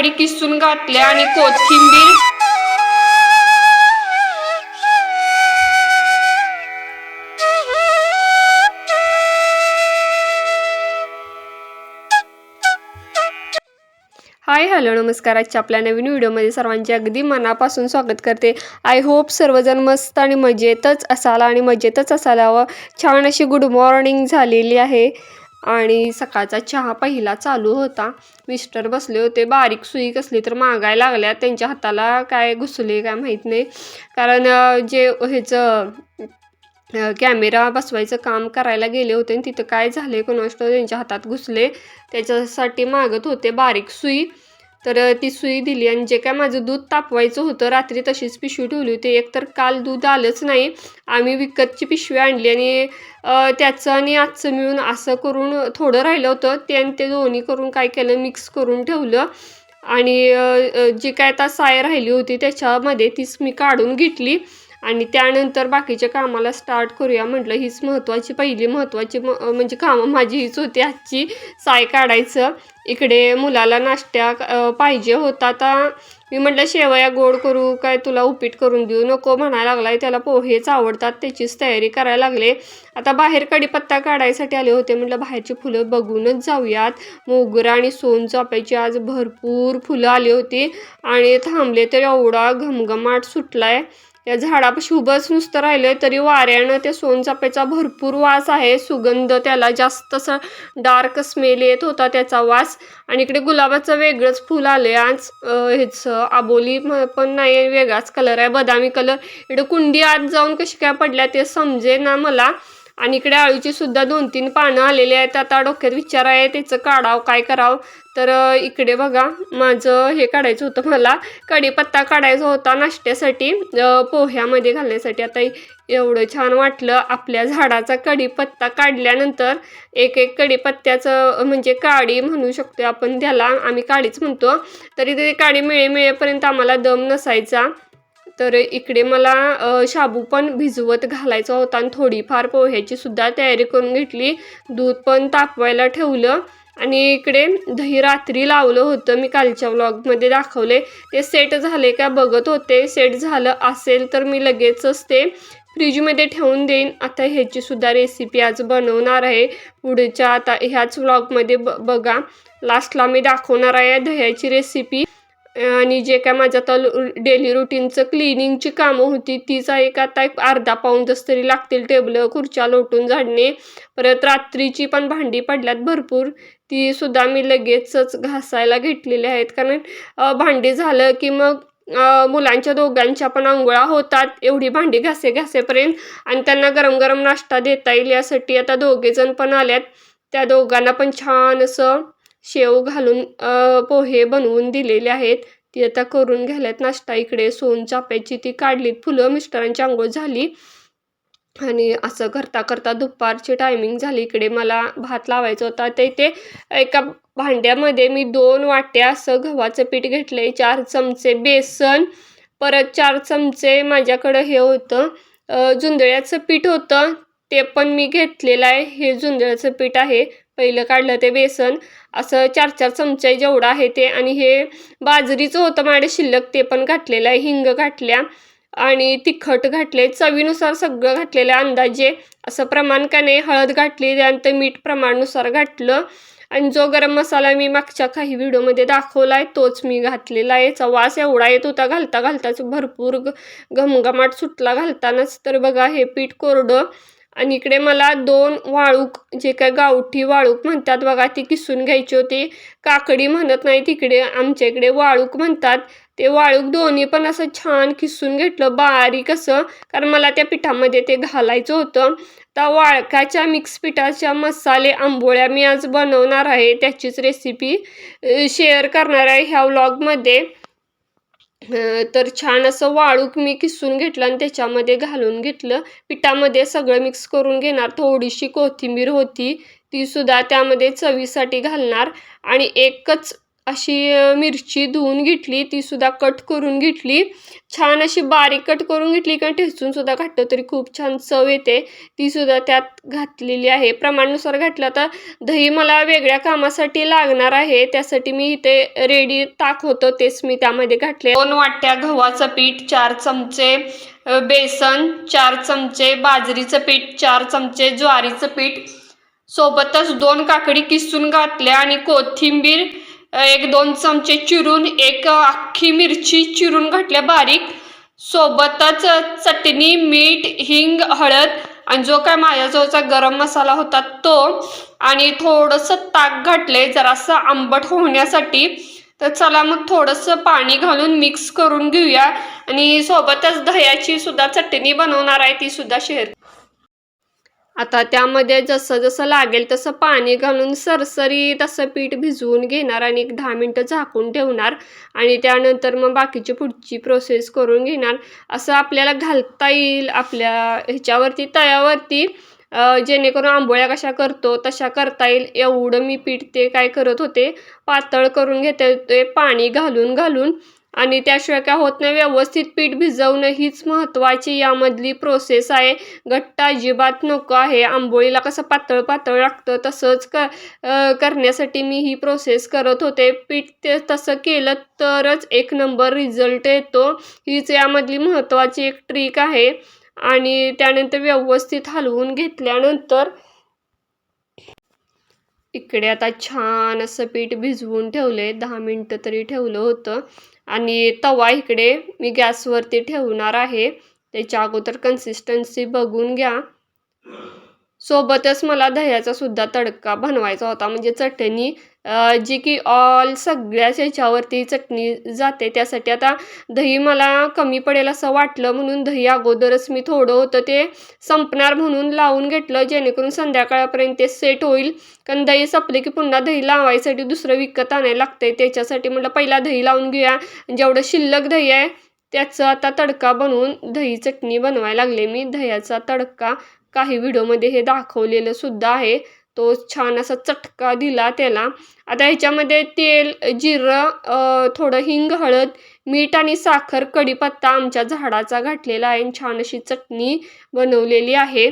बारीक किसून घातल्या आणि कोथिंबीर हाय हॅलो नमस्कार. आजच्या आपल्या नवीन व्हिडिओमध्ये सर्वांचे अगदी मनापासून स्वागत करते. आय होप सर्वजण मस्त आणि मजेतच असाल आणि मजेतच असायला व छान अशी गुड मॉर्निंग झालेली आहे. आणि सकाळचा चहा पहिला चालू होता. मिस्टर बसले होते, बारीक सुई कसली तर मागायला लागल्या. त्यांच्या हाताला काय घुसले काय माहीत नाही, कारण जे ह्याचं कॅमेरा बसवायचं काम करायला गेले होते आणि तिथं काय झाले कोणास ठाऊक त्यांच्या हातात घुसले. त्याच्यासाठी मागत होते बारीक सुई, तर ती सुई दिली. आणि जे काय माझं दूध तापवायचं होतं रात्री तशीच पिशवी ठेवली होती. एकतर काल दूध आलंच नाही, आम्ही विकतची पिशवी आणली आणि त्याचं आणि आजचं मिळून असं करून थोडं राहिलं होतं. ते दोन्ही करून काय केलं, मिक्स करून ठेवलं. आणि जी काय आता साय राहिली होती त्याच्यामध्ये तीच मी काढून घेतली आणि त्यानंतर बाकीच्या कामाला स्टार्ट करूया म्हटलं. हीच पहिली महत्त्वाची म्हणजे कामं माझी हीच होती आजची, साय काढायचं. इकडे मुलाला नाश्त्या पाहिजे होता. आता मी म्हटलं शेवया गोड करू काय तुला उपीट करून देऊ, नको म्हणायला लागलाय. त्याला पोहेच आवडतात, त्याचीच तयारी करायला लागले. आता बाहेर कढीपत्ता काढायसाठी आले होते, म्हटलं बाहेरची फुलं बघूनच जाऊयात. मोगरा आणि सोनचाफ्याची आज भरपूर फुलं आली होती आणि थांबले तर एवढा घमघमाट सुटलाय. या झाडापाशी उभंच नुसतं राहिलं तरी वाऱ्यानं त्या सोनचाफ्याचा भरपूर वास आहे, सुगंध त्याला जास्त असं डार्क स्मेल येत होता त्याचा वास. आणि इकडे गुलाबाचं वेगळंच फुल आले आज, ह्याचं आबोली पण नाही, वेगळाच कलर आहे, बदामी कलर. इकडे कुंडी आत जाऊन कशी काय पडल्या ते समजे ना मला. आणि इकडे आळूची सुद्धा 2-3 पानं आलेली आहेत. आता डोक्यात विचार आहे त्याचं काढावं काय करावं. तर इकडे बघा माझं हे काढायचं होतं, मला कढीपत्ता काढायचा होता नाश्त्यासाठी, पोह्यामध्ये घालण्यासाठी. आता एवढं छान वाटलं आपल्या झाडाचा कढीपत्ता काढल्यानंतर. एक कढीपत्त्याचं म्हणजे काडी म्हणू शकतो आपण त्याला, आम्ही काडीच म्हणतो. तरी ते काडी मिळेपर्यंत आम्हाला दम नसायचा. तर इकडे मला शाबू पण भिजवत घालायचा होता आणि थोडीफार पोह्याची सुद्धा तयारी करून घेतली. दूध पण तापवायला ठेवलं आणि इकडे दही रात्री लावलं होतं, मी कालच्या व्लॉगमध्ये दाखवले. ते सेट झाले का बघत होते, सेट झालं असेल तर मी लगेचच ते फ्रीजमध्ये ठेवून देईन. आता ह्याची सुद्धा रेसिपी आज बनवणार आहे पुढच्या, आता ह्याच व्लॉगमध्ये बघा. लास्टला मी दाखवणार आहे दह्याची रेसिपी. आणि जे काय माझं आता डेली रुटीनचं क्लिनिंगची कामं होती तीच आहे. का आता एक अर्धा पाऊण तास तरी लागतील टेबल खुर्च्या लोटून झाडणे. परत रात्रीची पण भांडी पडल्यात भरपूर, ती सुद्धा मी लगेचच घासायला घेतलेली आहेत. कारण भांडी झालं की मग मुलांच्या दोघांच्या पण अंघोळा होतात एवढी भांडी घासेपर्यंत, आणि त्यांना गरम गरम नाश्ता देता येईल यासाठी आता दोघेजण पण आल्यात. त्या दोघांना पण छान असं शेव घालून पोहे बनवून दिलेले आहेत, ती आता करून घ्यायलात नाश्ता. इकडे सोनचाफ्याची ती काढलीत फुलं, मिस्टरांची आंघोळ झाली आणि असं करता करता दुपारची टायमिंग झाली. इकडे मला भात लावायचा होता. ते एका भांड्यामध्ये मी 2 वाट्या असं गव्हाचं पीठ घेतलंय, 4 चमचे बेसन, परत 4 चमचे माझ्याकडं हे होतं जुंधळ्याचं पीठ होतं, ते पण मी घेतलेलं आहे. हे जुंधळ्याचं पीठ आहे, पहिलं काढलं ते बेसन. असं 4-4 चमचे जेवढं आहे ते. आणि हे बाजरीचं होतं माझ्या शिल्लक, ते पण घातलेलं आहे. हिंग घातल्या आणि तिखट घातले, चवीनुसार सगळं घातलेलं आहे अंदाजे. असं प्रमाण का नाही, हळद घातली, त्यानंतर मीठ प्रमाणानुसार घातलं. आणि जो गरम मसाला मी मागच्या काही व्हिडिओमध्ये दाखवला आहे तोच मी घातलेला आहे. याचा वास एवढा येत होता घालताच भरपूर घमघमाट सुटला घालतानाच. तर बघा हे पीठ कोरडं. आणि इकडे मला 2 वाळूक, जे काय गावठी वाळूक म्हणतात बघा, ती किसून घ्यायची होती. काकडी म्हणत नाही तिकडे, आमच्या इकडे वाळूक म्हणतात. ते वाळूक दोन्ही पण असं छान किसून घेतलं बारीक असं, कारण मला त्या पिठामध्ये ते घालायचं होतं. तर वाळकाच्या मिक्स पिठाच्या मसाले आंबोळ्या मी आज बनवणार आहे, त्याचीच रेसिपी शेअर करणार आहे ह्या व्लॉगमध्ये. तर छान असं वाळूक मी किसून घेतलं आणि त्याच्यामध्ये घालून घेतलं. पिठामध्ये सगळं मिक्स करून घेणार. थोडीशी कोथिंबीर होती ती सुद्धा त्यामध्ये चवीसाठी घालणार. आणि एकच अशी मिरची धुवून घेतली, ती सुद्धा कट करून घेतली. छान अशी बारीक कट करून घेतली का ठेचून सुद्धा घातलं तरी खूप छान चव येते, ती सुद्धा त्यात घातलेली आहे. प्रमाणानुसार घातलं. तर दही मला वेगळ्या कामासाठी लागणार आहे, त्यासाठी मी इथे रेडी ताक होतं तेच मी त्यामध्ये घातले. 2 वाट्या गव्हाचं पीठ, 4 चमचे बेसन, 4 चमचे बाजरीचं पीठ, 4 चमचे ज्वारीचं पीठ, सोबतच 2 काकडी किसून घातल्या आणि कोथिंबीर 1-2 चमचे चिरून, 1 अख्खी मिरची चिरून घातल्या बारीक, सोबतच चटणी, मीठ, हिंग, हळद आणि जो काय माझ्याजवळचा गरम मसाला होता तो, आणि थोडंसं ताक घातले जरासं आंबट होण्यासाठी. तर चला मग थोडंसं पाणी घालून मिक्स करून घेऊया आणि सोबतच दह्याची सुद्धा चटणी बनवणार आहे, ती सुद्धा शेअर. आता त्यामध्ये जसं जसं लागेल तसं पाणी घालून सरसरीत असं पीठ भिजवून घेणार आणि 10 मिनटं झाकून ठेवणार आणि त्यानंतर मग बाकीची पुढची प्रोसेस करून घेणार. असं आपल्याला घालता येईल आपल्या ह्याच्यावरती तव्यावरती, जेणेकरून आंबोळ्या कशा करतो तशा करता येईल एवढं मी पीठ ते काय करत होते, पातळ करून घेते ते पाणी घालून घालून. आणि त्याशिवाय काय होत नाही, व्यवस्थित पीठ भिजवणं हीच महत्त्वाची यामधली प्रोसेस आहे. घट्ट अजिबात नको आहे. आंबोळीला कसं पातळ पातळ लागतं तसंच करण्यासाठी मी ही प्रोसेस करत होते. पीठ ते तसं केलं तरच एक नंबर रिझल्ट येतो, हीच यामधली महत्त्वाची एक ट्रिक आहे. आणि त्यानंतर व्यवस्थित हलवून घेतल्यानंतर इकडे आता छान असं पीठ भिजवून ठेवले, 10 मिनटं तरी ठेवलं होतं. आणि तवा इकडे मी गॅसवरती ठेवणार आहे. त्याच्या अगोदर कन्सिस्टन्सी बघून घ्या. सोबतच मला दह्याचा सुद्धा तडका बनवायचा होता, म्हणजे चटणी जी की सगळ्याच ह्याच्यावरती चटणी जाते. त्यासाठी आता दही मला कमी पडेल असं वाटलं म्हणून दही अगोदरच मी थोडं होतं ते संपणार म्हणून लावून घेतलं, जेणेकरून संध्याकाळपर्यंत ते सेट होईल. कारण दही संपले की पुन्हा दही लावायसाठी दुसरं विकत आणायला लागतंय. त्याच्यासाठी म्हटलं पहिला दही लावून घेऊया. जेवढं शिल्लक दही आहे त्याचं आता तडका बनवून दही चटणी बनवायला लागले मी. दह्याचा तडका काही व्हिडिओमध्ये हे दाखवलेलं सुद्धा आहे, तो छान असा चटका दिला त्याला. आता ह्याच्यामध्ये तेल, जिरं, थोडं हिंग, हळद, मीठ आणि साखर, कढीपत्ता आमच्या झाडाचा घातलेला आहे. छान अशी चटणी बनवलेली आहे.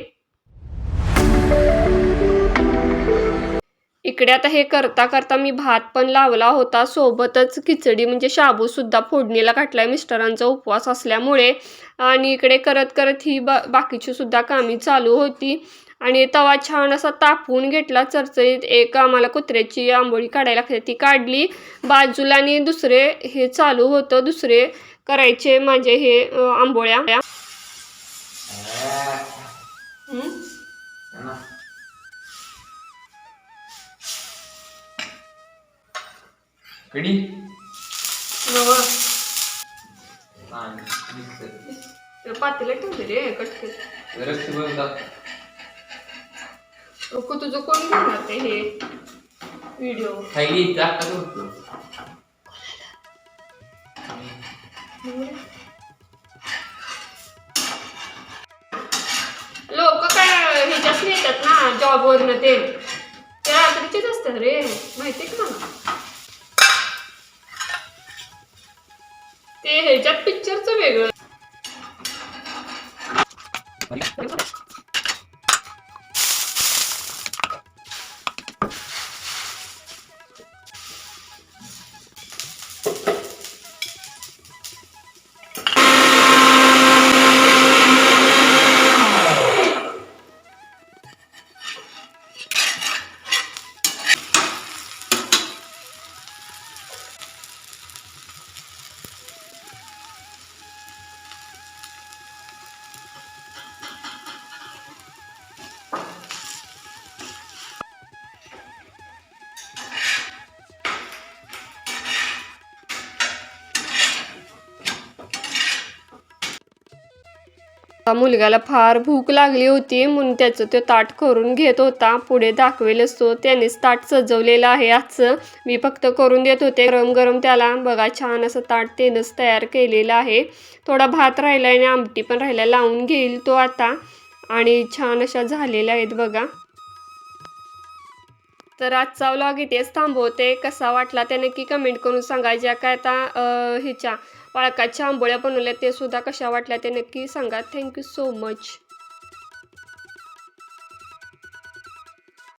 इकडे आता हे करता करता मी भात पण लावला होता, सोबतच खिचडी म्हणजे शाबूसुद्धा फोडणीला घातलाय मिस्टरांचा उपवास असल्यामुळे. आणि इकडे करत करत ही बाकीची सुद्धा कामी चालू होती. आणि तवा छान असा तापवून घेतला चरचरीत. एक आम्हाला कुत्र्याची आंबोळी काढायला लागते ती काढली बाजूला, आणि दुसरे हे चालू होतं, दुसरे करायचे माझे हे आंबोळ्या. कडी पातेला ठेवते रे कटके तुझं कोण घेणार ते हे व्हिडिओ. लोक काय ह्याच्यात येतात ना जॉबवरनं, ते रात्रीचेच असतात रे, माहिती का मला. ते ह्याच्यात पिक्चरचं वेगळं. मुलग्याला फार भूक लागली होती म्हणून त्याचं तो ताट करून घेत होता. पुढे दाखवेलच तो, त्यानेच ताट सजवलेलं आहे आजचं, मी फक्त करून देत होते. गरम गरम त्याला बघा छान असं ताट त्यानंच तयार केलेलं आहे. थोडा भात राहिला आणि आमटी पण राहिला, लावून घेईल तो आता. आणि छान अशा झालेल्या आहेत बघा. तर आजचा व्लॉग इथेच थांबवते. कसा वाटला ते नक्की कमेंट करून सांगा. ज्या काय आता ह्याच्या पाळकाच्या आंबोळ्या बनवल्या ते सुद्धा कशा वाटल्या ते नक्की सांगा. Thank you so much.